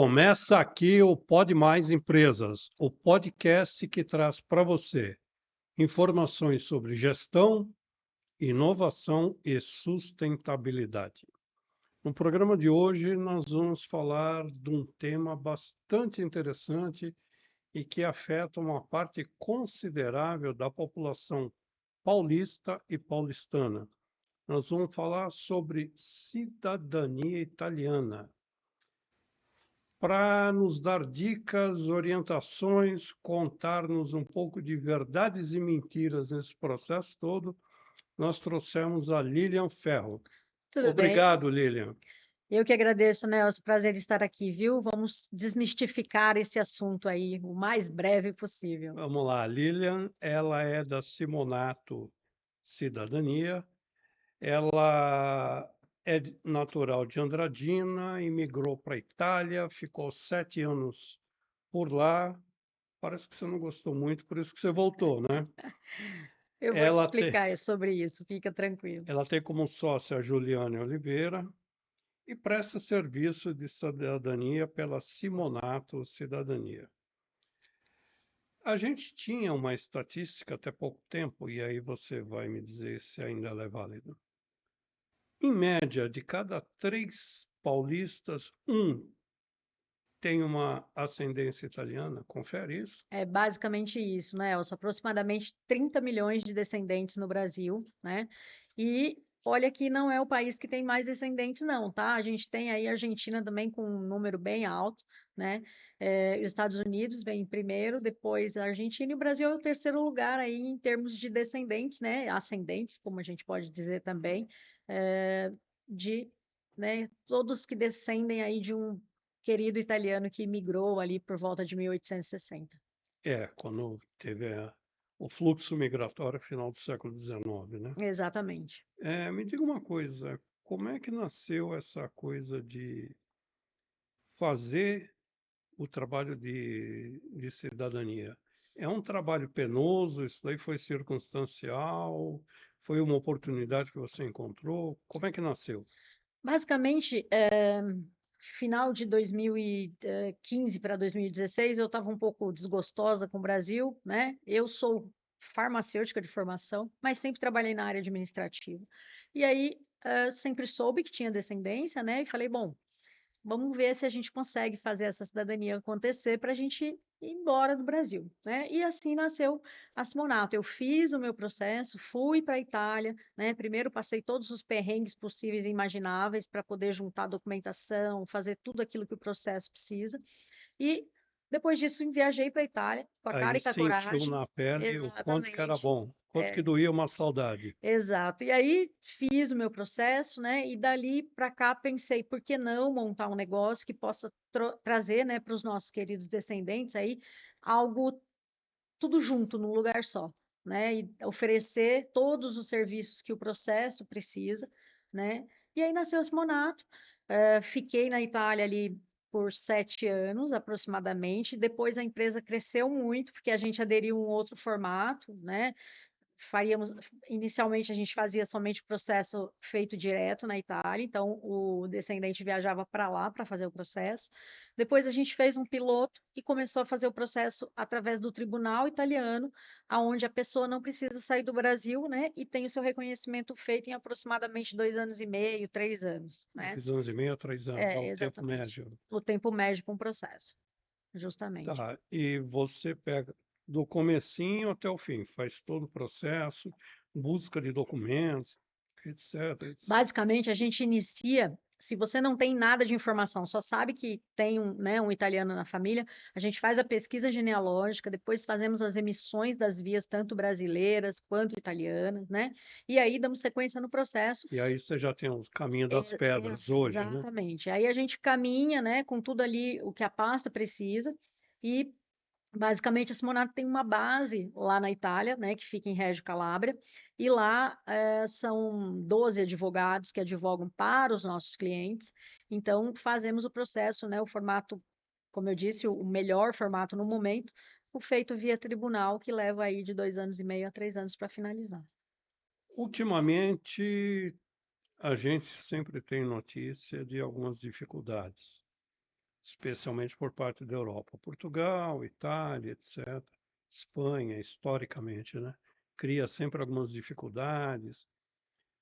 Começa aqui o Pode Mais Empresas, o podcast que traz para você informações sobre gestão, inovação e sustentabilidade. No programa de hoje, nós vamos falar de um tema bastante interessante e que afeta uma parte considerável da população paulista e paulistana. Nós vamos falar sobre cidadania italiana. Para nos dar dicas, orientações, contar-nos um pouco de verdades e mentiras nesse processo todo, nós trouxemos a Lilian Ferro. Tudo bem? Obrigado, Lilian. Eu que agradeço, Nelson. Prazer estar aqui, viu? Vamos desmistificar esse assunto aí o mais breve possível. Vamos lá, a Lilian, ela é da Simonato Cidadania, ela é natural de Andradina, imigrou para a Itália, ficou 7 anos por lá. Parece que você não gostou muito, por isso que você voltou, né? Eu vou te Ela tem, explicar sobre isso, fica tranquilo. ela tem como sócia a Juliane Oliveira e presta serviço de cidadania pela Simonato Cidadania. A gente tinha uma estatística até pouco tempo, e aí você vai me dizer se ainda ela é válida. Em média, de cada 3 paulistas, um tem uma ascendência italiana. Confere isso? É basicamente isso, né, Nelson? Aproximadamente 30 milhões de descendentes no Brasil, né? E olha que não é o país que tem mais descendentes, não, tá? A gente tem aí a Argentina também com um número bem alto, né? Os Estados Unidos vem em primeiro, depois a Argentina e o Brasil é o terceiro lugar aí em termos de descendentes, né? Ascendentes, como a gente pode dizer também, de, né, todos que descendem aí de um querido italiano que migrou ali por volta de 1860. Quando teve o fluxo migratório final do século XIX, né? Exatamente. Me diga uma coisa, como é que nasceu essa coisa de fazer o trabalho de cidadania? É um trabalho penoso, isso daí foi circunstancial, foi uma oportunidade que você encontrou? Como é que nasceu? Basicamente, final de 2015 para 2016, eu estava um pouco desgostosa com o Brasil, né? Eu sou farmacêutica de formação, mas sempre trabalhei na área administrativa. E aí, sempre soube que tinha descendência, né? E falei, bom, vamos ver se a gente consegue fazer essa cidadania acontecer para a gente ir embora do Brasil, né? E assim nasceu a Simonato. Eu fiz o meu processo, fui para a Itália, né? Primeiro passei todos os perrengues possíveis e imagináveis para poder juntar documentação, fazer tudo aquilo que o processo precisa. E depois disso, viajei para a Itália com a cara Aí e com a sentiu coragem. na pele o quanto que era Exatamente. bom, quanto que doía uma saudade. Exato. E aí fiz o meu processo, né? E dali para cá pensei, por que não montar um negócio que possa trazer, né, para os nossos queridos descendentes aí algo tudo junto num lugar só, né? E oferecer todos os serviços que o processo precisa, né? E aí nasceu esse Monato. Fiquei na Itália ali por 7 anos aproximadamente. Depois a empresa cresceu muito porque a gente aderiu a um outro formato, né? Faríamos, inicialmente a gente fazia somente o processo feito direto na Itália, então o descendente viajava para lá para fazer o processo. Depois a gente fez um piloto e começou a fazer o processo através do tribunal italiano, aonde a pessoa não precisa sair do Brasil, né, e tem o seu reconhecimento feito em aproximadamente 2 anos e meio, 3 anos, né? 2 anos e meio a 3 anos, é o tempo Exatamente. médio. O tempo médio para um processo, justamente. Tá, e você pega do comecinho até o fim, faz todo o processo, busca de documentos, etc, etc. Basicamente, a gente inicia. Se você não tem nada de informação, só sabe que tem um, né, um italiano na família, a gente faz a pesquisa genealógica, depois fazemos as emissões das vias, tanto brasileiras quanto italianas, né? E aí damos sequência no processo. E aí você já tem o caminho das pedras hoje, né? Exatamente. Aí a gente caminha, né, com tudo ali o que a pasta precisa e basicamente, a Simonato tem uma base lá na Itália, né, que fica em Reggio Calabria, e lá são 12 advogados que advogam para os nossos clientes. Então, fazemos o processo, né, o formato, como eu disse, o melhor formato no momento, o feito via tribunal, que leva aí de 2 anos e meio a 3 anos para finalizar. Ultimamente, a gente sempre tem notícia de algumas dificuldades. especialmente por parte da Europa. Portugal, Itália, etc. Espanha, historicamente, né? Cria sempre algumas dificuldades.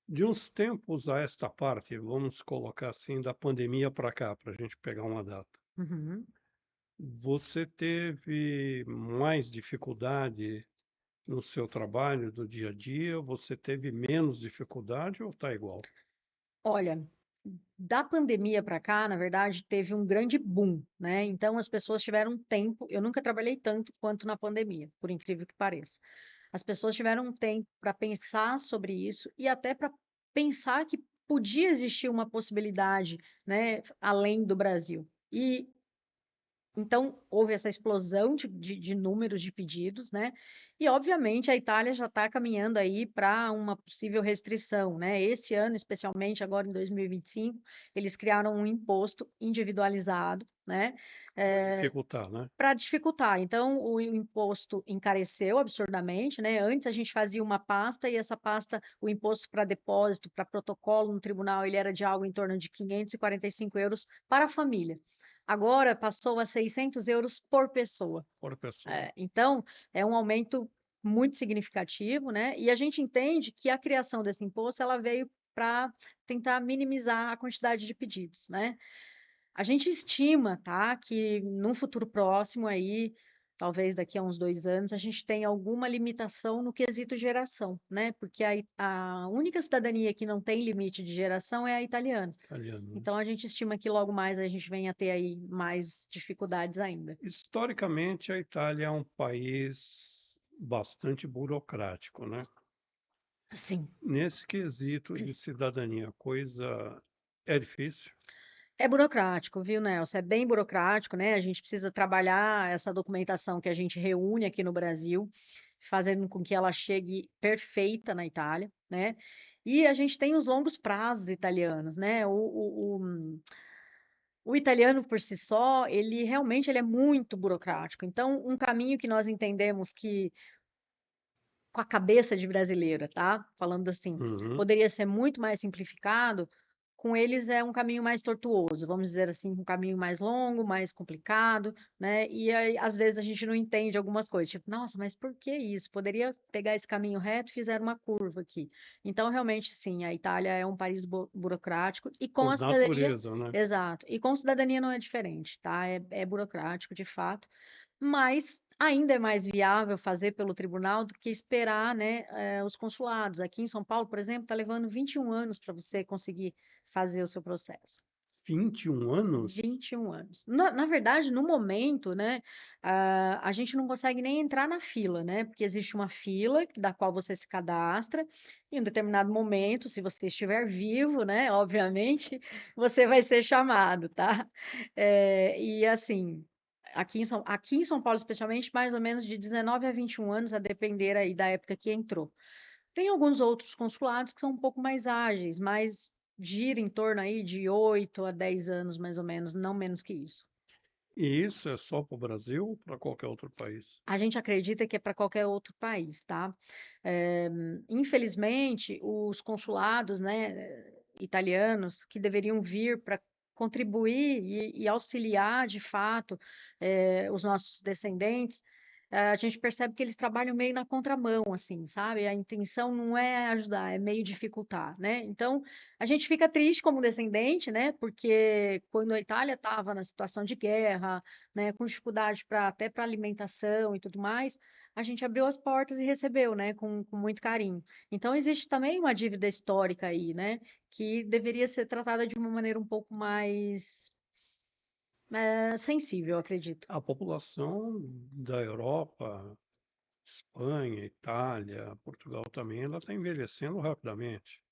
De uns tempos a esta parte, vamos colocar assim, da pandemia para cá, para a gente pegar uma data. Uhum. Você teve mais dificuldade no seu trabalho do dia a dia? Você teve menos dificuldade ou está igual? Olha, da pandemia para cá, na verdade, teve um grande boom, né? Então as pessoas tiveram tempo. Eu nunca trabalhei tanto quanto na pandemia, por incrível que pareça. As pessoas tiveram um tempo para pensar sobre isso e até para pensar que podia existir uma possibilidade, né, além do Brasil. E então, houve essa explosão de números de pedidos, né? E, obviamente, a Itália já está caminhando aí para uma possível restrição, né? Esse ano, especialmente agora em 2025, eles criaram um imposto individualizado, né? Para dificultar, né? Para dificultar. Então, o imposto encareceu absurdamente, né? Antes a gente fazia uma pasta e essa pasta, o imposto para depósito, para protocolo no tribunal, ele era de algo em torno de 545 euros para a família. Agora passou a 600 euros por pessoa. Por pessoa. Então, é um aumento muito significativo, né? E a gente entende que a criação desse imposto ela veio para tentar minimizar a quantidade de pedidos, né? A gente estima, tá, que num futuro próximo aí, talvez daqui a uns 2 anos, a gente tenha alguma limitação no quesito geração, né? Porque a única cidadania que não tem limite de geração é a italiana. Italiano, né? Então a gente estima que logo mais a gente venha a ter aí mais dificuldades ainda. Historicamente, a Itália é um país bastante burocrático, né? Sim. Nesse quesito de cidadania, a coisa é difícil. É burocrático, viu, Nelson? É bem burocrático, né? A gente precisa trabalhar essa documentação que a gente reúne aqui no Brasil, fazendo com que ela chegue perfeita na Itália, né? E a gente tem os longos prazos italianos, né? O italiano por si só, ele realmente ele é muito burocrático. Então, um caminho que nós entendemos que com a cabeça de brasileira, tá? Falando assim, Uhum. poderia ser muito mais simplificado, com eles é um caminho mais tortuoso, vamos dizer assim, um caminho mais longo, mais complicado, né? E aí, às vezes a gente não entende algumas coisas, tipo, nossa, mas por que isso? Poderia pegar esse caminho reto e fizer uma curva aqui. Então, realmente, sim, a Itália é um país burocrático e com Por a cidadania, natureza, né? exato, e com cidadania não é diferente, tá? É burocrático, de fato, mas ainda é mais viável fazer pelo tribunal do que esperar, né, os consulados. Aqui em São Paulo, por exemplo, está levando 21 anos para você conseguir fazer o seu processo. 21 anos? 21 anos. Na verdade, no momento, né, a gente não consegue nem entrar na fila, né, porque existe uma fila da qual você se cadastra, e em um determinado momento, se você estiver vivo, né, obviamente, você vai ser chamado, tá? E assim, aqui em São Paulo, especialmente, mais ou menos de 19 a 21 anos, a depender aí da época que entrou. Tem alguns outros consulados que são um pouco mais ágeis, mas gira em torno aí de 8 a 10 anos, mais ou menos, não menos que isso. E isso é só para o Brasil ou para qualquer outro país? A gente acredita que é para qualquer outro país, tá? Eh, Infelizmente, os consulados, né, italianos, que deveriam vir para contribuir e auxiliar, de fato, os nossos descendentes, a gente percebe que eles trabalham meio na contramão, assim, sabe? A intenção não é ajudar, é meio dificultar, né? Então, a gente fica triste como descendente, né? Porque quando a Itália estava na situação de guerra, né, com dificuldade até para alimentação e tudo mais, a gente abriu as portas e recebeu, né, com muito carinho. Então, existe também uma dívida histórica aí, né, que deveria ser tratada de uma maneira um pouco mais sensível, eu acredito. A população da Europa, Espanha, Itália, Portugal também, ela está envelhecendo rapidamente.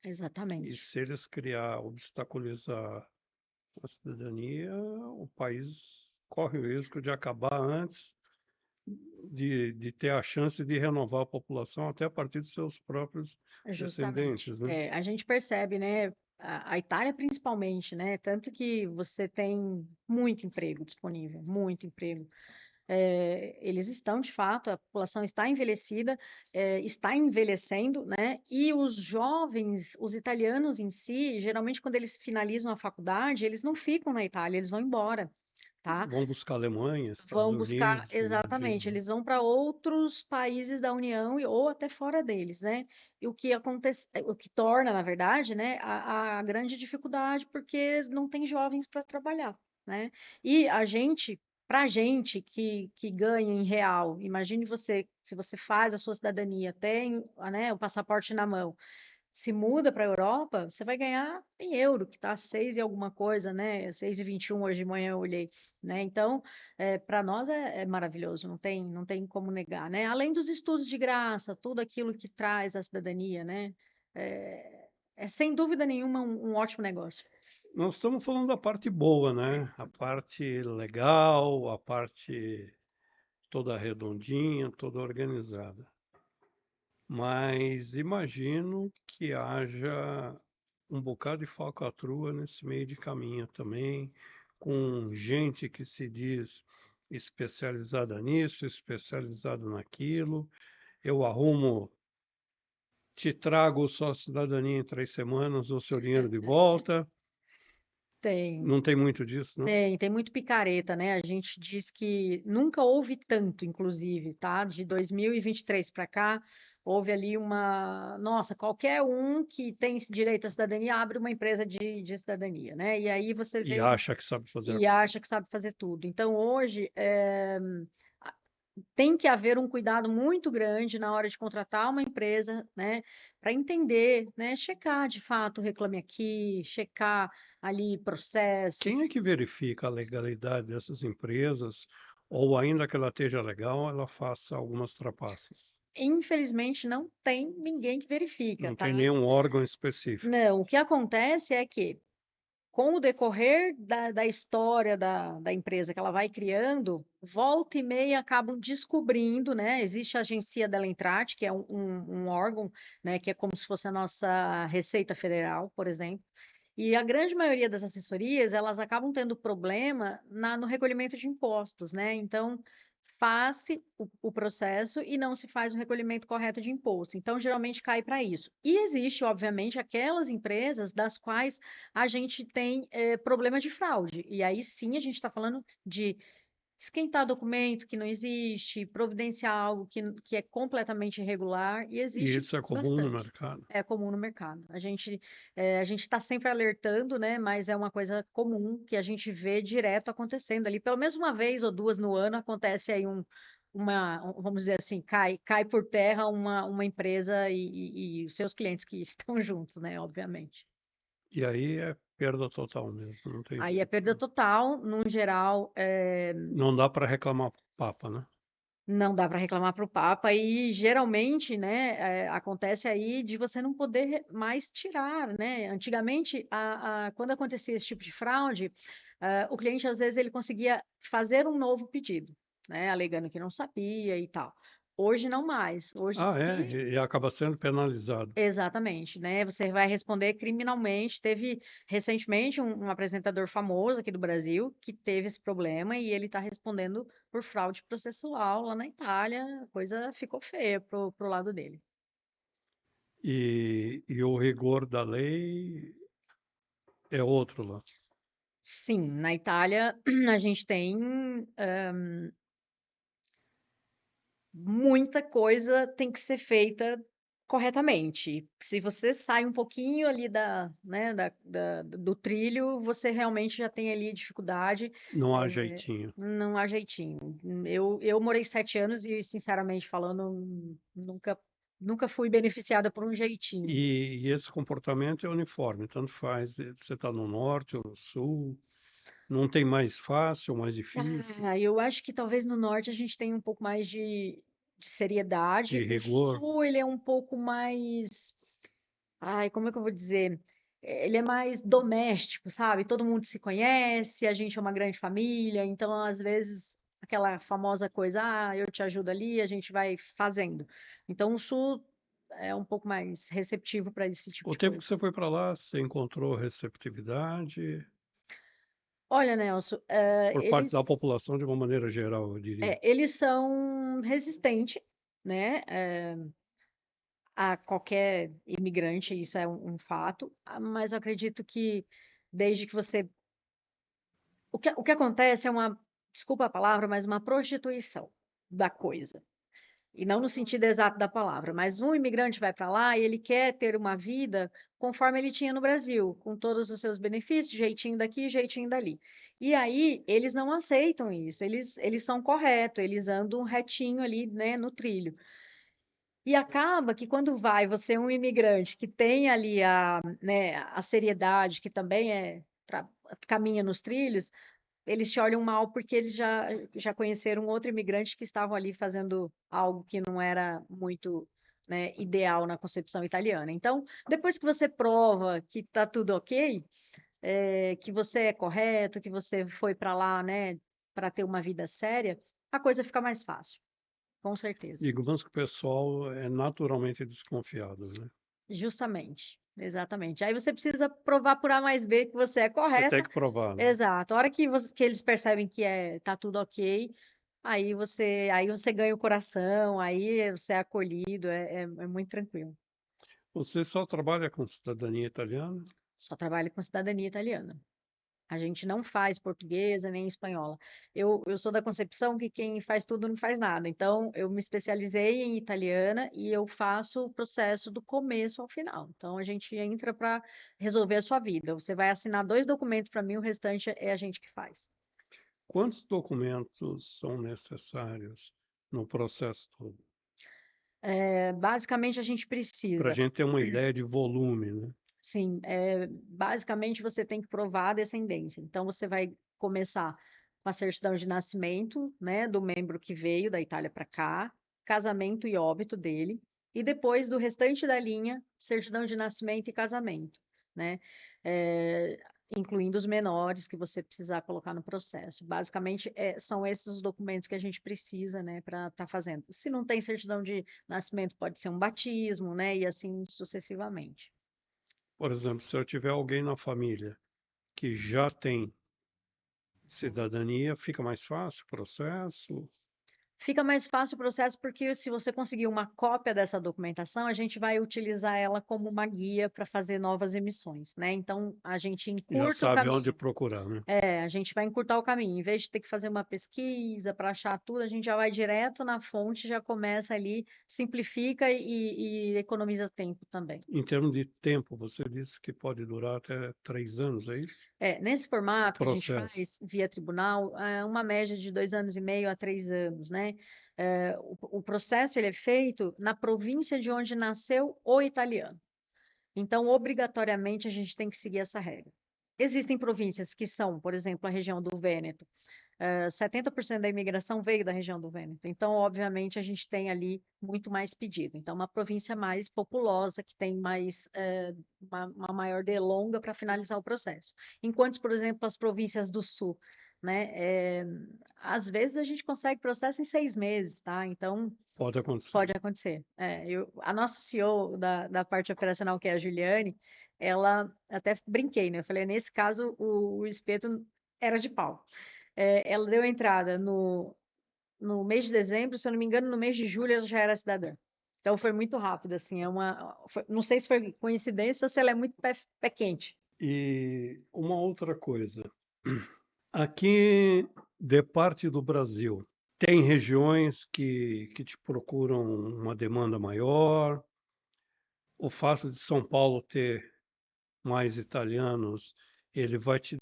E Exatamente. se eles criar, obstaculizar a cidadania, o país corre o risco de acabar antes de ter a chance de renovar a população até a partir dos seus próprios Justamente. descendentes, né? A gente percebe, né, a Itália principalmente, né, tanto que você tem muito emprego disponível, muito emprego. eles estão, de fato, a população está envelhecida, está envelhecendo, né? E os jovens, os italianos em si, geralmente quando eles finalizam a faculdade, eles não ficam na Itália, eles vão embora, tá? Vão buscar Alemanha, Estados Vão buscar, Unidos, exatamente, imagino. eles vão para outros países da União ou até fora deles, né? E o que acontece, o que torna, na verdade, né, a grande dificuldade, porque não tem jovens para trabalhar, né? E para a gente que ganha em real, imagine você, se você faz a sua cidadania, tem, né, o passaporte na mão, se muda para a Europa, você vai ganhar em euro, que está 6 e alguma coisa, né? 6,21 hoje de manhã eu olhei, né? Então, para nós é maravilhoso, não tem como negar, né? Além dos estudos de graça, tudo aquilo que traz a cidadania, né? É sem dúvida nenhuma um ótimo negócio. Nós estamos falando da parte boa, né? A parte legal, a parte toda redondinha, toda organizada. Mas imagino que haja um bocado de falcatrua nesse meio de caminho também, com gente que se diz especializada nisso, especializado naquilo. Eu arrumo, te trago sua cidadania em 3 semanas, ou seu dinheiro de volta. Tem, Não tem muito disso, não? tem muito picareta, né? A gente diz que nunca houve tanto, inclusive, tá? De 2023 para cá, houve ali nossa, qualquer um que tem esse direito à cidadania abre uma empresa de cidadania, né? E aí você E vem acha que sabe fazer a e coisa. acha que sabe fazer tudo. Então, hoje, tem que haver um cuidado muito grande na hora de contratar uma empresa, né, para entender, né, checar de fato o Reclame Aqui, checar ali Quem é processos. que verifica a legalidade dessas empresas? Ou ainda que ela esteja legal, ela faça algumas trapaças? Infelizmente, não tem ninguém que verifica, Não tá? tem nenhum órgão específico. Não, o que acontece é que com o decorrer da história da empresa que ela vai criando, volta e meia acabam descobrindo, né? Existe a agência da Elentrate, que é um órgão, né, que é como se fosse a nossa Receita Federal, por exemplo. E a grande maioria das assessorias, elas acabam tendo problema no recolhimento de impostos, né? Então, faz-se o processo e não se faz o recolhimento correto de imposto. Então, geralmente cai para isso. E existe, obviamente, aquelas empresas das quais a gente tem problema de fraude. E aí sim a gente está falando de esquentar documento que não existe, providenciar algo que é completamente irregular, e E existe isso é comum no bastante. mercado. É comum no mercado. A gente está sempre alertando, né? Mas é uma coisa comum que a gente vê direto acontecendo ali. Pelo menos uma vez ou duas no ano acontece aí vamos dizer assim, cai por terra uma empresa e os seus clientes que estão juntos, né? Obviamente. E aí é perda total mesmo, não tem Aí é jeito, perda né? total, num geral, Não dá para reclamar pro Papa, né? não dá para reclamar para o Papa e geralmente, né, acontece aí de você não poder mais tirar, né? Antigamente, quando acontecia esse tipo de fraude, o cliente às vezes ele conseguia fazer um novo pedido, né, alegando que não sabia e tal. Hoje não mais. Hoje, Ah, é, se e acaba sendo penalizado. exatamente, né? Você vai responder criminalmente. Teve recentemente um apresentador famoso aqui do Brasil que teve esse problema e ele está respondendo por fraude processual lá na Itália. A coisa ficou feia pro lado dele. E o rigor da lei é outro lá. Sim, na Itália a gente tem muita coisa tem que ser feita corretamente. Se você sai um pouquinho ali né, do trilho, você realmente já tem ali dificuldade. Não há jeitinho. Não há jeitinho. Eu morei 7 anos e, sinceramente falando, nunca fui beneficiada por um jeitinho. E esse comportamento é uniforme, tanto faz você está no norte ou no sul, não tem mais fácil ou mais difícil, Eu acho que talvez no norte a gente tenha um pouco mais de seriedade. de O rigor. sul, ele é um pouco mais. Ai, como é que eu vou dizer? Ele é mais doméstico, sabe? Todo mundo se conhece, a gente é uma grande família, então às vezes aquela famosa coisa, eu te ajudo ali, a gente vai fazendo. Então o Sul é um pouco mais receptivo para esse tipo O de tempo que coisa. você foi para lá, você encontrou receptividade, Olha, Nelson, Por parte da população de uma maneira geral, eu diria. eles são resistentes, né, a qualquer imigrante, isso é um fato, mas eu acredito que desde que você o que acontece é uma, desculpa a palavra, mas uma prostituição da coisa. E não no sentido exato da palavra, mas um imigrante vai para lá e ele quer ter uma vida conforme ele tinha no Brasil, com todos os seus benefícios, jeitinho daqui, jeitinho dali. E aí eles não aceitam isso, eles são corretos, eles andam retinho ali, né, no trilho. E acaba que quando vai você é um imigrante que tem ali né, a seriedade, que também caminha nos trilhos, eles te olham mal porque eles já conheceram um outro imigrante que estavam ali fazendo algo que não era muito, né, ideal na concepção italiana. Então, depois que você prova que está tudo ok, que você é correto, que você foi para lá, né, para ter uma vida séria, a coisa fica mais fácil, com certeza. Digamos que o pessoal é naturalmente desconfiado, né? Justamente, exatamente. Aí você precisa provar por A mais B que você é Você tem correta. que provar, né? Exato. A hora que eles percebem que tá tudo ok, aí você ganha o coração, aí você é acolhido, é muito tranquilo. Você só trabalha com cidadania italiana? Só trabalho com cidadania italiana. A gente não faz portuguesa nem espanhola. Eu sou da concepção que quem faz tudo não faz nada. Então, eu me especializei em italiana e eu faço o processo do começo ao final. Então, a gente entra para resolver a sua vida. Você vai assinar 2 documentos para mim, o restante é a gente que faz. Quantos documentos são necessários no processo todo? Basicamente, a gente Para a precisa. gente ter uma ideia de volume, né? Sim, basicamente você tem que provar a descendência. Então, você vai começar com a certidão de nascimento, né, do membro que veio da Itália para cá, casamento e óbito dele, e depois do restante da linha, certidão de nascimento e casamento, né, eh, incluindo os menores que você precisar colocar no processo. Basicamente, são esses os documentos que a gente precisa, né, para estar fazendo. Se não tem certidão de nascimento, pode ser um batismo, né, e assim sucessivamente. Por exemplo, se eu tiver alguém na família que já tem cidadania, fica mais fácil o processo? Fica mais fácil o processo porque se você conseguir uma cópia dessa documentação, a gente vai utilizar ela como uma guia para fazer novas emissões, né? Então, a gente Já encurta o sabe onde caminho. procurar, né? A gente vai encurtar o caminho. Em vez de ter que fazer uma pesquisa para achar tudo, a gente já vai direto na fonte, já começa ali, simplifica e economiza tempo também. Em termos de tempo, você disse que pode durar até 3 anos, é isso? Nesse O formato que a gente processo. faz via tribunal, é uma média de 2 anos e meio a 3 anos, né? O processo ele é feito na província de onde nasceu o italiano. Então, obrigatoriamente, a gente tem que seguir essa regra. Existem províncias que são, por exemplo, a região do Vêneto. 70% da imigração veio da região do Vêneto. Então, obviamente, a gente tem ali muito mais pedido. Então, uma província mais populosa, que tem mais uma maior delonga para finalizar o processo. Enquanto, por exemplo, as províncias do Sul, né? Às vezes a gente consegue processo em 6 meses, tá? Então, Pode acontecer. pode acontecer. A nossa CEO da parte operacional, que é a Juliane, ela até brinquei, né? Eu falei, nesse caso, o espeto era de pau. Ela deu entrada no mês de dezembro, se eu não me engano, no mês de julho ela já era cidadã. Então foi muito rápido, assim. Não sei se foi coincidência ou se ela é muito pé quente. E uma outra coisa. Aqui, de parte do Brasil, tem regiões que te procuram uma demanda maior. O fato de São Paulo ter mais italianos, ele vai te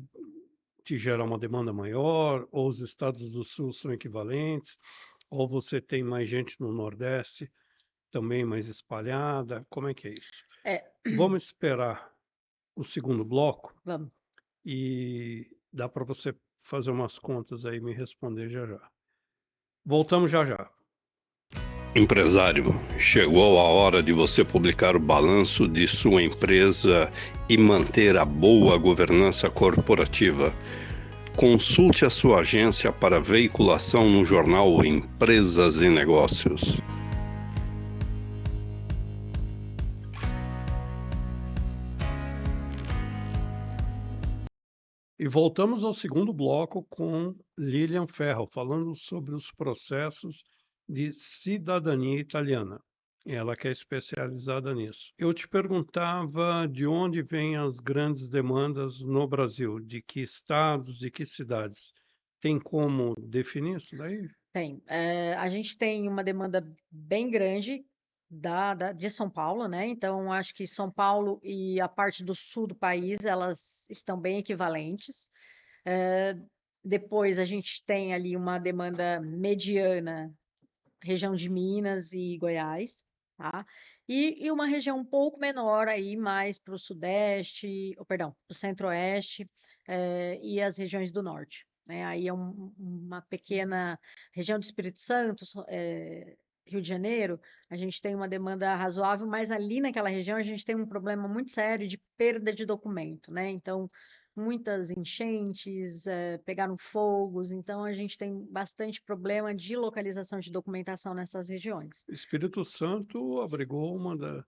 gerar uma demanda maior, ou os estados do Sul são equivalentes, ou você tem mais gente no Nordeste também mais espalhada. Como é que é isso? Vamos esperar o segundo bloco Vamos. e dá para você fazer umas contas aí e me responder já já. Voltamos já já. Empresário, chegou a hora de você publicar o balanço de sua empresa e manter a boa governança corporativa. Consulte a sua agência para veiculação no jornal Empresas e Negócios. E voltamos ao segundo bloco com Lilian Ferro, falando sobre os processos de cidadania italiana. Ela que é especializada nisso. Eu te perguntava de onde vêm as grandes demandas no Brasil, de que estados, de que cidades. Tem como definir isso daí? Tem. A gente tem uma demanda bem grande de São Paulo, né? Então, acho que São Paulo e a parte do sul do país, elas estão bem equivalentes. Eh, Depois, a gente tem ali uma demanda mediana, região de Minas e Goiás, tá? E uma região um pouco menor aí, mais para o sudeste, ou perdão, para o centro-oeste, e as regiões do norte, né? Aí é uma pequena região do Espírito Santo, Rio de Janeiro, a gente tem uma demanda razoável, mas ali naquela região a gente tem um problema muito sério de perda de documento, né? Então, muitas enchentes, pegaram fogos, então a gente tem bastante problema de localização de documentação nessas regiões. Espírito Santo abrigou uma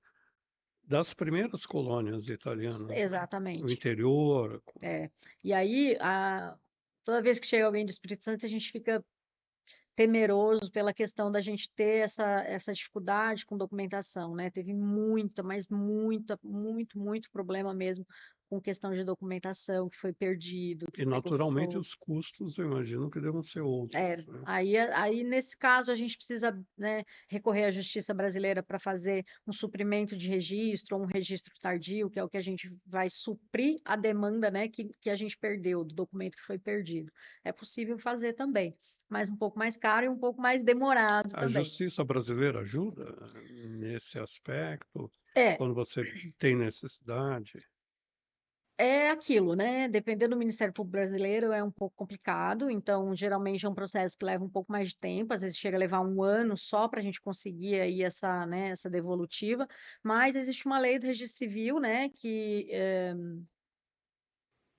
das primeiras colônias italianas, né? No Exatamente. interior. É. E aí, toda vez que chega alguém do Espírito Santo, a gente fica temeroso pela questão da gente ter essa dificuldade com documentação, né? Teve muita, mas muito problema mesmo com questão de documentação que foi perdido, que E pegou naturalmente fogo. os custos, eu imagino que devam ser É, outros, né? aí nesse caso a gente precisa, né, recorrer à justiça brasileira para fazer um suprimento de registro ou um registro tardio, que é o que a gente vai suprir a demanda, né, que a gente perdeu, do documento que foi perdido. É possível fazer também, mas um pouco mais caro e um pouco mais demorado A também. justiça brasileira ajuda nesse aspecto, É, quando você tem necessidade. É aquilo, né? Dependendo do Ministério Público Brasileiro, é um pouco complicado. Então, geralmente é um processo que leva um pouco mais de tempo. Às vezes chega a levar um ano só para a gente conseguir aí essa, né, essa devolutiva. Mas existe uma lei do Registro Civil, né, que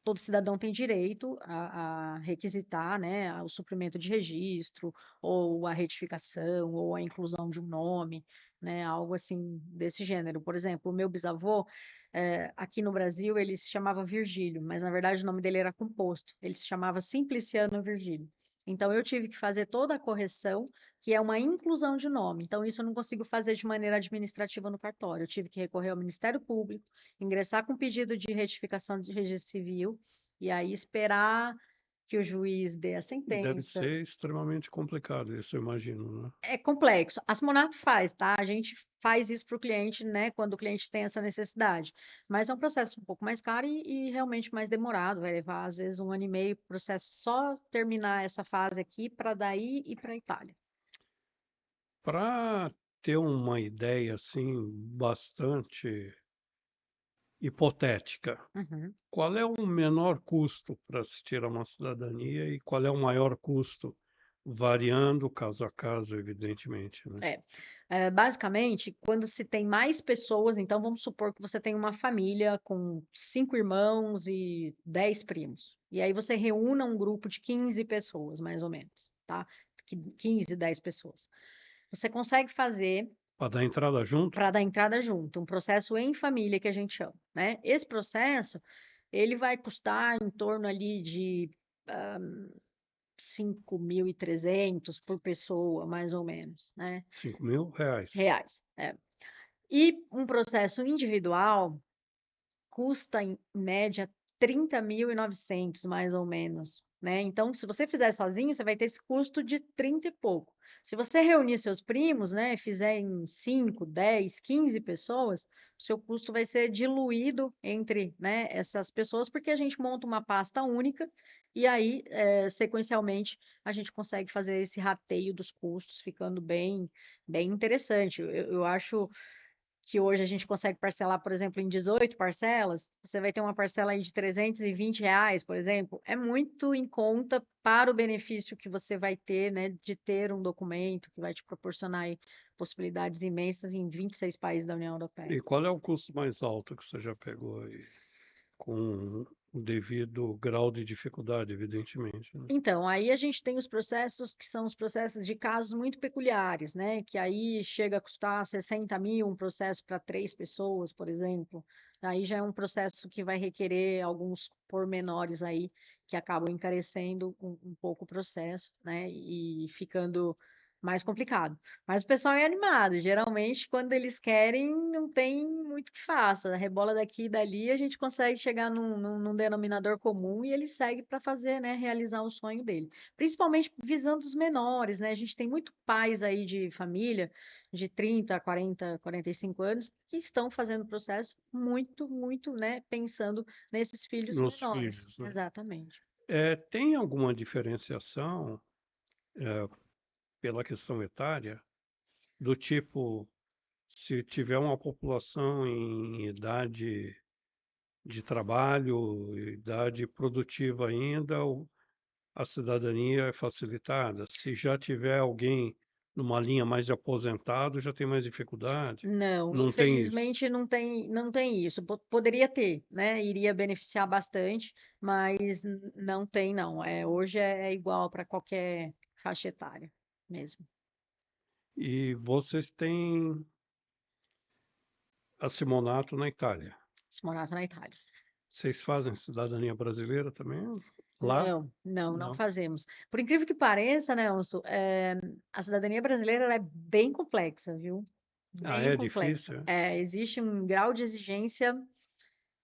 todo cidadão tem direito a requisitar, né, o suprimento de registro, ou a retificação, ou a inclusão de um nome, né, algo assim desse gênero. Por exemplo, o meu bisavô, aqui no Brasil, ele se chamava Virgílio, mas na verdade o nome dele era composto. Ele se chamava Simpliciano Virgílio. Então eu tive que fazer toda a correção, que é uma inclusão de nome. Então isso eu não consigo fazer de maneira administrativa no cartório. Eu tive que recorrer ao Ministério Público, ingressar com pedido de retificação de registro civil e aí esperar que o juiz dê a Deve sentença. ser extremamente complicado isso, eu imagino, né? É complexo. A Simonato faz, tá? A gente faz isso para o cliente, né, quando o cliente tem essa necessidade. Mas é um processo um pouco mais caro e realmente mais demorado. Vai levar, às vezes, um ano e meio para o processo só terminar essa fase aqui para daí ir para a Itália. Para ter uma ideia assim bastante hipotética, Uhum. qual é o menor custo para se tirar uma cidadania e qual é o maior custo, variando caso a caso, evidentemente, né? Basicamente, quando se tem mais pessoas, então vamos supor que você tem uma família com 5 irmãos e 10 primos. E aí você reúna um grupo de 15 pessoas, mais ou menos, tá? 15, 10 pessoas. Você consegue fazer Para dar entrada junto, para dar entrada junto, um processo em família que a gente chama, né? Esse processo, ele vai custar em torno ali de 5.300 por pessoa, mais ou menos, né? R$ 5.000. Reais. E um processo individual custa, em média, 30.900, mais ou menos, né? Então, se você fizer sozinho, você vai ter esse custo de 30 e pouco. Se você reunir seus primos, né, fizer em 5, 10, 15 pessoas, o seu custo vai ser diluído entre, né, essas pessoas, porque a gente monta uma pasta única e aí, sequencialmente, a gente consegue fazer esse rateio dos custos, ficando bem interessante. Eu acho que hoje a gente consegue parcelar, por exemplo, em 18 parcelas, você vai ter uma parcela aí de R$ 320, por exemplo, é muito em conta para o benefício que você vai ter, né, de ter um documento que vai te proporcionar aí possibilidades imensas em 26 países da União Europeia. E qual é o custo mais alto que você já pegou aí com o devido grau de dificuldade, evidentemente, né? Então, aí a gente tem os processos que são os processos de casos muito peculiares, né? Que aí chega a custar 60 mil um processo para 3 pessoas, por exemplo. Aí já é um processo que vai requerer alguns pormenores aí que acabam encarecendo um pouco o processo, né? E ficando mais complicado. Mas o pessoal é animado. Geralmente, quando eles querem, não tem muito o que faça. Rebola daqui e dali, a gente consegue chegar num denominador comum e ele segue para fazer, né, realizar o sonho dele. Principalmente visando os menores, né? A gente tem muito pais aí de família de 30, 40, 45 anos que estão fazendo o processo muito, né, pensando nesses filhos Nos menores. filhos, né? Exatamente. Tem alguma diferenciação, eh, pela questão etária, do tipo, se tiver uma população em idade de trabalho, idade produtiva ainda, a cidadania é facilitada. Se já tiver alguém numa linha mais de aposentado, já tem mais dificuldade. Não, Não tem isso. infelizmente não tem isso. Poderia ter, né? Iria beneficiar bastante, mas não tem, não. Hoje é igual para qualquer faixa etária mesmo. E vocês têm a Simonato na Itália. Se morasse na Itália. Vocês fazem cidadania brasileira também? Lá? Não Não. fazemos. Por incrível que pareça, né, Nelson, a cidadania brasileira ela é bem complexa, viu? Ah, Bem é complexa. difícil? É? Existe um grau de exigência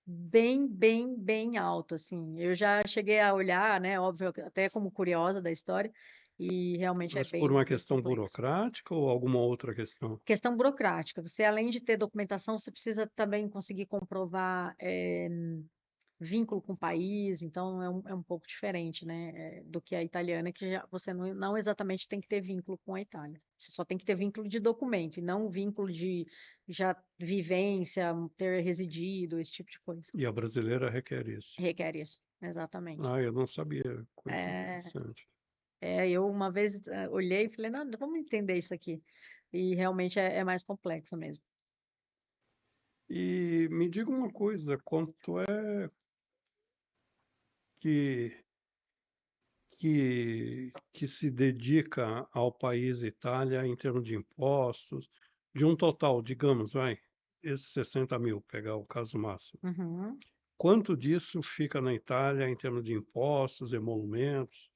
bem alto, assim. Eu já cheguei a olhar, né, óbvio, até como curiosa da história, e realmente é Mas por uma bem questão complexo. burocrática ou alguma outra questão? Questão burocrática. Você, além de ter documentação, você precisa também conseguir comprovar vínculo com o país, então é um pouco diferente, né, do que a italiana, que você não exatamente tem que ter vínculo com a Itália. Você só tem que ter vínculo de documento, e não vínculo de já vivência, ter residido, esse tipo de coisa. E a brasileira requer isso. Requer isso, exatamente. Ah, eu não sabia. Coisa É, interessante. eu uma vez olhei e falei, não, vamos entender isso aqui. E realmente é mais complexo mesmo. E me diga uma coisa, quanto é que, que se dedica ao país Itália em termos de impostos, de um total, digamos, vai, esses 60 mil, pegar o caso máximo. Uhum. Quanto disso fica na Itália em termos de impostos, emolumentos?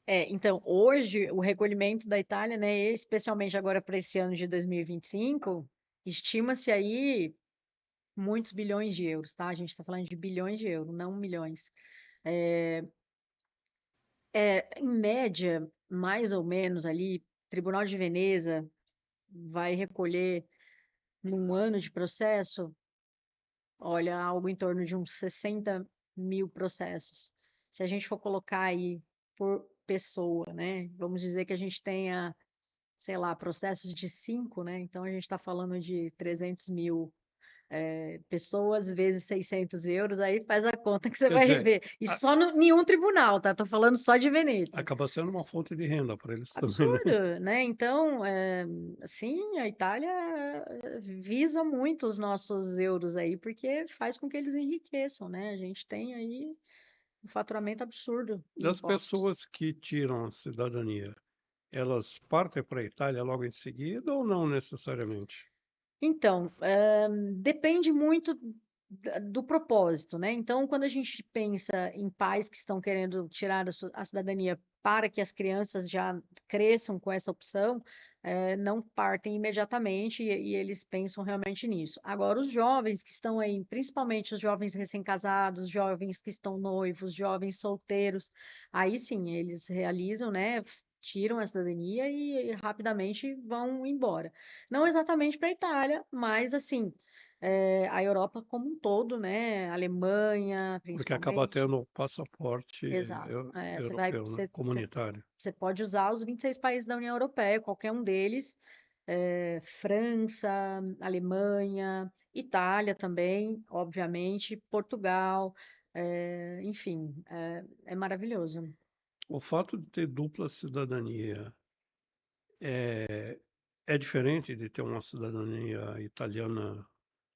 Então, hoje, o recolhimento da Itália, né, especialmente agora para esse ano de 2025, estima-se aí muitos bilhões de euros, tá? A gente está falando de bilhões de euros, não milhões. Em média, mais ou menos ali, Tribunal de Veneza vai recolher num ano de processo, olha, algo em torno de uns 60 mil processos. Se a gente for colocar aí por pessoa, né? Vamos dizer que a gente tenha, sei lá, processos de 5, né? Então a gente está falando de 300 mil pessoas vezes 600 euros, aí faz a conta que você Quer vai dizer, ver. E a- só nenhum tribunal, tá? Tô falando só de Veneza. acaba sendo uma fonte de renda para eles também, né? Absurdo, né? Então, assim, a Itália visa muito os nossos euros aí, porque faz com que eles enriqueçam, né? A gente tem aí um faturamento absurdo em Das impostos. pessoas que tiram a cidadania, elas partem para a Itália logo em seguida ou não necessariamente? Então, depende muito do propósito, né? Então, quando a gente pensa em pais que estão querendo tirar a cidadania para que as crianças já cresçam com essa opção, não partem imediatamente e eles pensam realmente nisso. Agora, os jovens que estão aí, principalmente os jovens recém-casados, jovens que estão noivos, jovens solteiros, aí sim, eles realizam, né? Tiram a cidadania e rapidamente vão embora. Não exatamente para a Itália, mas assim, a Europa como um todo, né? Alemanha, Porque acaba principalmente. tendo o passaporte Exato. europeu, né? Comunitário. Você pode usar os 26 países da União Europeia, qualquer um deles, França, Alemanha, Itália também, obviamente, Portugal, enfim, é maravilhoso. O fato de ter dupla cidadania é diferente de ter uma cidadania italiana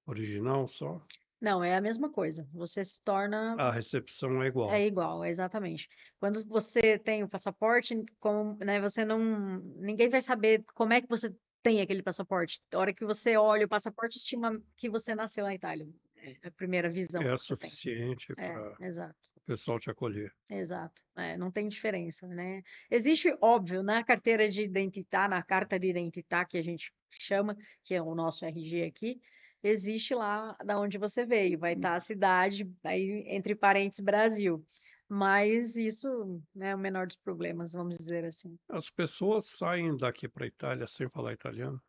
original só? Não, é a mesma coisa. Você se torna A recepção é é igual. igual, exatamente. Quando você tem o passaporte, como, né, você não, ninguém vai saber como é que você tem aquele passaporte. A hora que você olha o passaporte, estima que você nasceu na Itália. É a primeira visão É que você tem. suficiente É, para exato. o pessoal te acolher. Exato, não tem diferença, né? Existe, óbvio, na carteira de identidade, na carta de identidade que a gente chama, que é o nosso RG aqui, existe lá da onde você veio, vai estar a cidade, aí entre parênteses Brasil. Mas isso, né, é o menor dos problemas, vamos dizer assim. As pessoas saem daqui para a Itália sem falar italiano?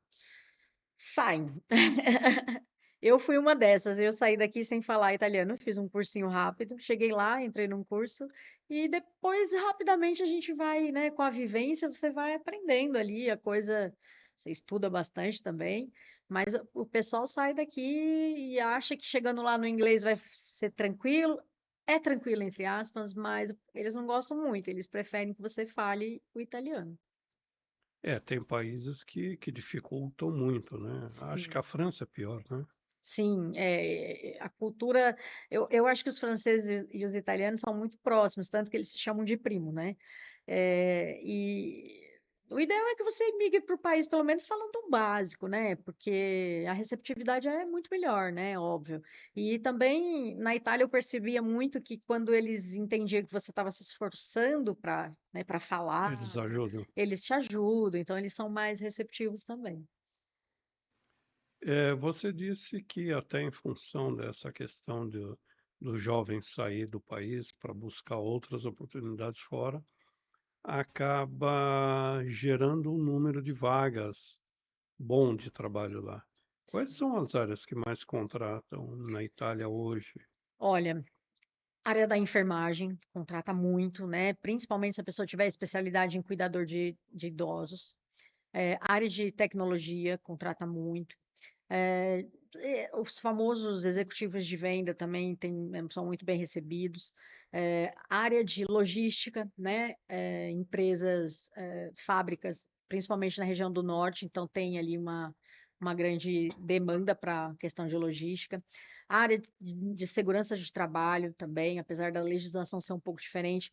Saem. Eu fui uma dessas. Eu saí daqui sem falar italiano, fiz um cursinho rápido, cheguei lá, entrei num curso e depois rapidamente a gente vai, né, com a vivência, você vai aprendendo ali a coisa, você estuda bastante também, mas o pessoal sai daqui e acha que chegando lá no inglês vai ser tranquilo. É tranquilo, entre aspas, mas eles não gostam muito, eles preferem que você fale o italiano. É, tem países que dificultam muito, né? Acho que a Sim. França é pior, né? Sim, a cultura. Eu acho que os franceses e os italianos são muito próximos, tanto que eles se chamam de primo, né? E o ideal é que você migre para o país, pelo menos falando um básico, né? Porque a receptividade é muito melhor, né? Óbvio. E também na Itália eu percebia muito que quando eles entendiam que você estava se esforçando para, né, para Eles falar, ajudam. eles te ajudam, então eles são mais receptivos também. Você disse que até em função dessa questão do jovem sair do país para buscar outras oportunidades fora, acaba gerando um número de vagas bom de trabalho lá. Quais são as áreas que mais contratam na Itália hoje? Olha, área da enfermagem contrata muito, né? Principalmente se a pessoa tiver especialidade em cuidador de idosos. Área de tecnologia contrata muito. É, os famosos executivos de venda também são muito bem recebidos. Área de logística, né? Empresas, fábricas, principalmente na região do norte, então tem ali uma grande demanda para a questão de logística. A área de segurança de trabalho também, apesar da legislação ser um pouco diferente,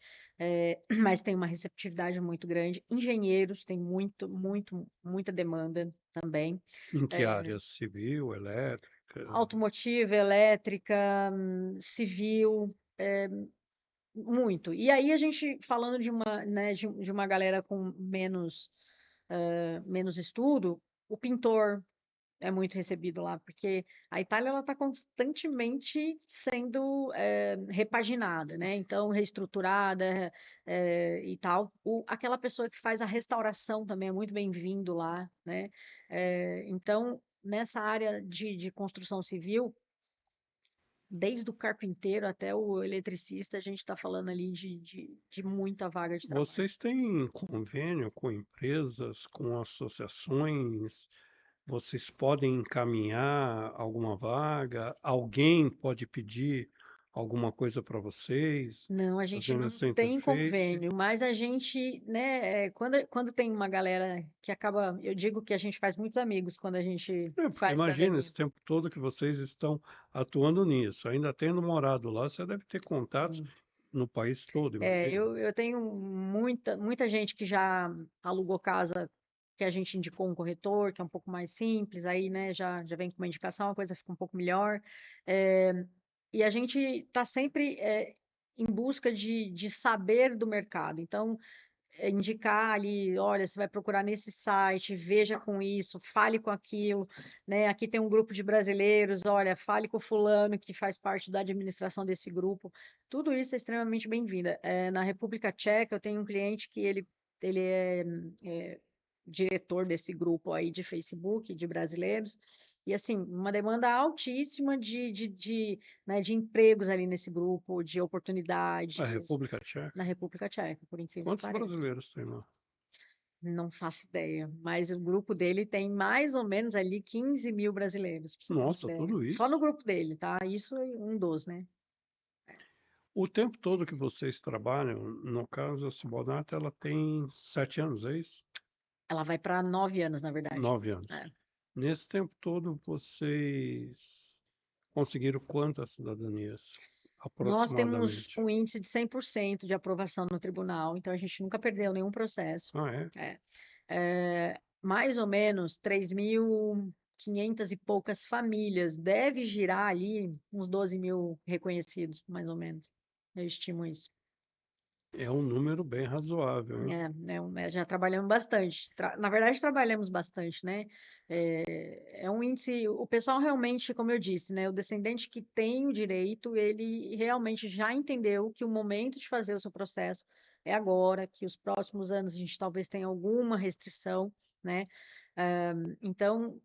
mas tem uma receptividade muito grande. Engenheiros tem muita demanda também. Em que É, áreas? Civil, elétrica? automotiva, elétrica, civil, muito. E aí a gente falando de uma, né, de uma galera com menos estudo, o pintor é muito recebido lá, porque a Itália ela está constantemente sendo repaginada, né? Então reestruturada e tal. Aquela pessoa que faz a restauração também é muito bem-vindo lá, né? Então nessa área de construção civil, desde o carpinteiro até o eletricista, a gente está falando ali de muita vaga de trabalho. Vocês têm convênio com empresas, com associações? Vocês podem encaminhar alguma vaga? Alguém pode pedir alguma coisa para vocês, Não, a gente fazendo não essa tem interface? convênio, mas a gente, né, quando tem uma galera que acaba, eu digo que a gente faz muitos amigos quando a gente É, porque faz imagina cidadania. esse tempo todo que vocês estão atuando nisso. Ainda tendo morado lá, você deve ter contatos Sim. no país todo, É, imagino. eu tenho muita gente que já alugou casa que a gente indicou um corretor, que é um pouco mais simples, aí, né, já vem com uma indicação, a coisa fica um pouco melhor. É, e a gente está sempre em busca de saber do mercado. Então, indicar ali, olha, você vai procurar nesse site, veja com isso, fale com aquilo, né? Aqui tem um grupo de brasileiros, olha, fale com o fulano que faz parte da administração desse grupo. Tudo isso é extremamente bem-vindo. Na República Tcheca, eu tenho um cliente que ele é diretor desse grupo aí de Facebook, de brasileiros, e assim, uma demanda altíssima né, de empregos ali nesse grupo, de A oportunidades República Tcheca. na República Tcheca, por incrível que Quantos pareça. brasileiros tem lá? Não faço ideia, mas o grupo dele tem mais ou menos ali 15 mil brasileiros, para você ter uma Nossa, ideia. tudo Só no isso? grupo dele, tá? Isso é um dos, né? O tempo todo que vocês trabalham, no caso, a Sibonata, ela tem 7 anos, é isso? Ela vai para 9 anos, na verdade. 9 anos. É. Nesse tempo todo, vocês conseguiram quantas cidadanias, Nós temos aproximadamente? um índice de 100% de aprovação no tribunal, então a gente nunca perdeu nenhum processo. Ah, é? Mais ou menos 3.500 e poucas famílias. Deve girar ali uns 12 mil reconhecidos, mais ou menos. Eu estimo isso. É um número bem razoável, hein? Já trabalhamos bastante. Na verdade, trabalhamos bastante, né? É um índice. O pessoal realmente, como eu disse, né? O descendente que tem o direito, ele realmente já entendeu que o momento de fazer o seu processo é agora, que os próximos anos a gente talvez tenha alguma restrição, né? Então,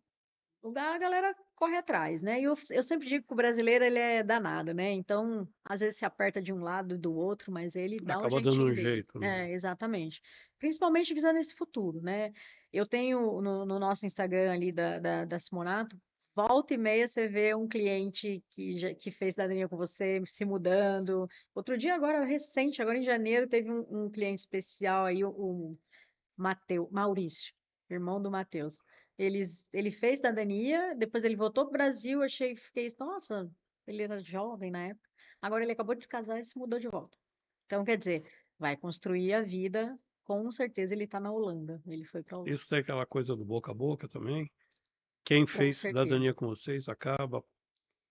a galera corre atrás, né? E eu sempre digo que o brasileiro ele é danado, né? Então, às vezes se aperta de um lado e do outro, mas ele dá o Acaba dando um jeitinho dele. jeito, né? Exatamente. Principalmente visando esse futuro, né? Eu tenho no nosso Instagram ali da Simonato, volta e meia você vê um cliente que fez cidadania com você se mudando. Outro dia, agora recente, agora em janeiro, teve um cliente especial aí, o Maurício, irmão do Matheus. Ele fez cidadania, depois ele voltou para o Brasil, fiquei, nossa, ele era jovem na época. Agora ele acabou de se casar e se mudou de volta. Então, quer dizer, vai construir a vida, com certeza ele está na Holanda. Ele foi para a Holanda, Isso tem aquela coisa do boca a boca também. Quem com fez certeza. cidadania com vocês acaba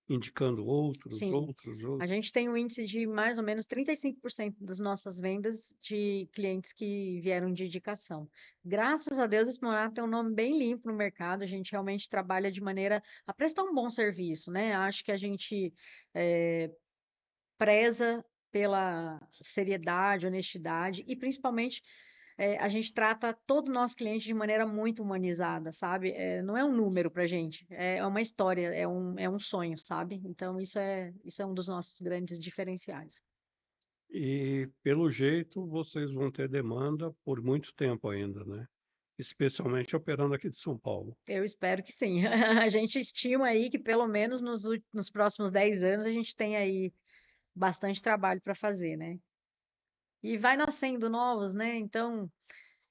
indicando outros, Sim, outros, a outros. gente tem um índice de mais ou menos 35% das nossas vendas de clientes que vieram de indicação. Graças a Deus, esse Monato tem um nome bem limpo no mercado, a gente realmente trabalha de maneira a prestar um bom serviço, né? Acho que a gente preza pela seriedade, honestidade e principalmente a gente trata todo o nosso cliente de maneira muito humanizada, sabe? Não é um número para gente, é uma história, é um sonho, sabe? Então isso é um dos nossos grandes diferenciais. E, pelo jeito, vocês vão ter demanda por muito tempo ainda, né? Especialmente operando aqui de São Paulo. Eu espero que sim. A gente estima aí que pelo menos nos próximos 10 anos a gente tem aí bastante trabalho para fazer, né? E vai nascendo novos, né? Então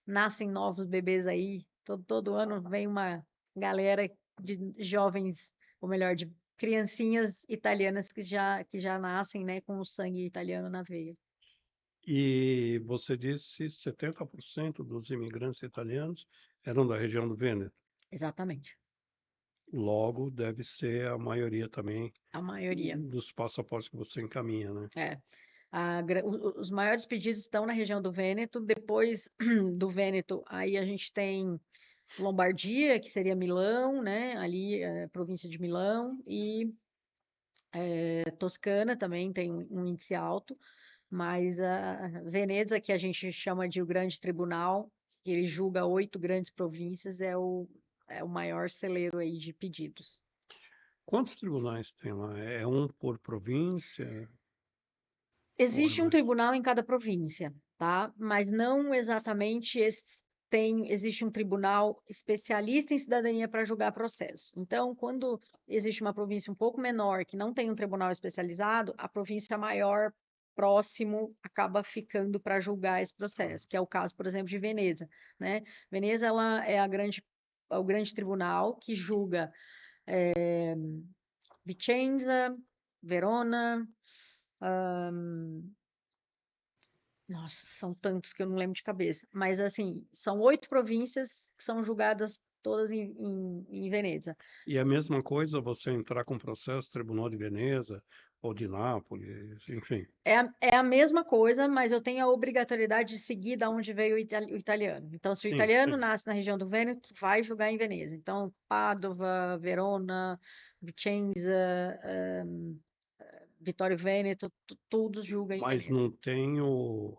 nascem novos bebês aí. Todo ano vem uma galera de jovens, ou melhor, de criancinhas italianas que já nascem, né, com o sangue italiano na veia. E você disse 70% dos imigrantes italianos eram da região do Vêneto. Exatamente. Logo, deve ser a maioria também A maioria. dos passaportes que você encaminha, né? É. Os maiores pedidos estão na região do Vêneto. Depois do Vêneto, aí a gente tem Lombardia, que seria Milão, né? Ali, província de Milão, e Toscana também tem um índice alto. Mas a Veneza, que a gente chama de o Grande Tribunal, que ele julga 8 grandes províncias, é o maior celeiro aí de pedidos. Quantos tribunais tem lá? É um por província ou é Existe um mais? tribunal em cada província, tá? Mas não exatamente existe um tribunal especialista em cidadania para julgar processo. Então, quando existe uma província um pouco menor que não tem um tribunal especializado, a província maior próximo acaba ficando para julgar esse Tá. processo, que é o caso, por exemplo, de Veneza, né? Veneza ela é o grande tribunal que julga Vicenza, Verona, nossa, são tantos que eu não lembro de cabeça. Mas, assim, são 8 províncias que são julgadas todas em Veneza. E a mesma coisa você entrar com processo Tribunal de Veneza ou de Nápoles, enfim. É a mesma coisa, mas eu tenho a obrigatoriedade de seguir da onde veio o italiano. Então, se o Sim, italiano sim. nasce na região do Vêneto, vai julgar em Veneza. Então, Padova, Verona, Vicenza, Vittorio Veneto, tudo julga em Mas Veneza. não tem o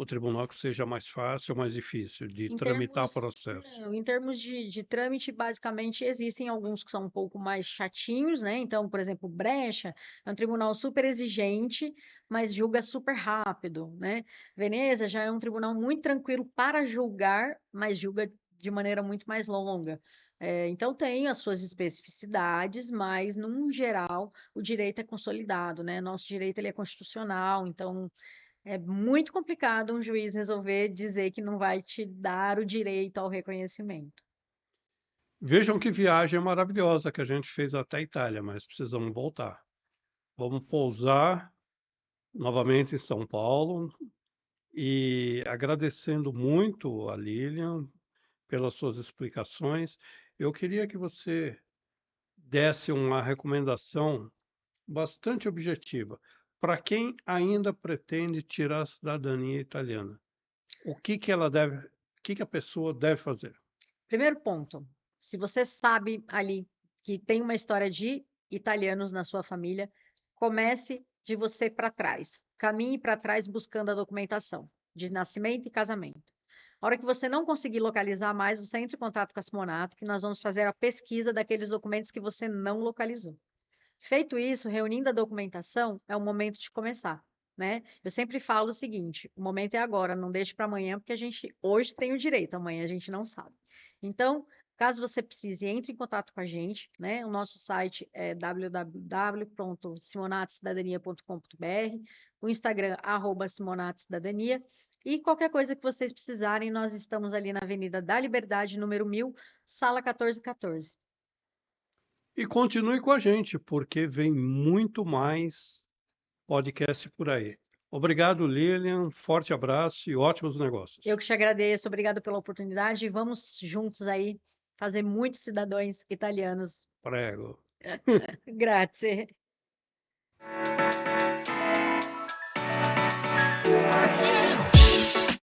tribunal que seja mais fácil ou mais difícil de Em tramitar termos, processo. não, em termos de trâmite, basicamente existem alguns que são um pouco mais chatinhos, né? Então, por exemplo, Brecha é um tribunal super exigente, mas julga super rápido, né? Veneza já é um tribunal muito tranquilo para julgar, mas julga de maneira muito mais longa. Então, tem as suas especificidades, mas, num geral, o direito é consolidado, né? Nosso direito ele é constitucional, então é muito complicado um juiz resolver dizer que não vai te dar o direito ao reconhecimento. Vejam que viagem maravilhosa que a gente fez até a Itália, mas precisamos voltar. Vamos pousar novamente em São Paulo e agradecendo muito a Lilian pelas suas explicações. Eu queria que você desse uma recomendação bastante objetiva para quem ainda pretende tirar a cidadania italiana. O que que a pessoa deve fazer? Primeiro ponto, se você sabe ali que tem uma história de italianos na sua família, comece de você para trás. Caminhe para trás buscando a documentação de nascimento e casamento. A hora que você não conseguir localizar mais, você entra em contato com a Simonato, que nós vamos fazer a pesquisa daqueles documentos que você não localizou. Feito isso, reunindo a documentação, é o momento de começar, né? Eu sempre falo o seguinte: o momento é agora, não deixe para amanhã, porque a gente hoje tem o direito, amanhã a gente não sabe. Então, caso você precise, entre em contato com a gente, né? O nosso site é www.simonatocidadania.com.br, o Instagram, @simonatocidadania, e qualquer coisa que vocês precisarem, nós estamos ali na Avenida da Liberdade, número 1000, sala 1414. E continue com a gente, porque vem muito mais podcast por aí. Obrigado, Lilian. Forte abraço e ótimos negócios. Eu que te agradeço, obrigado pela oportunidade. Vamos juntos aí fazer muitos cidadãos italianos. Prego. Grazie.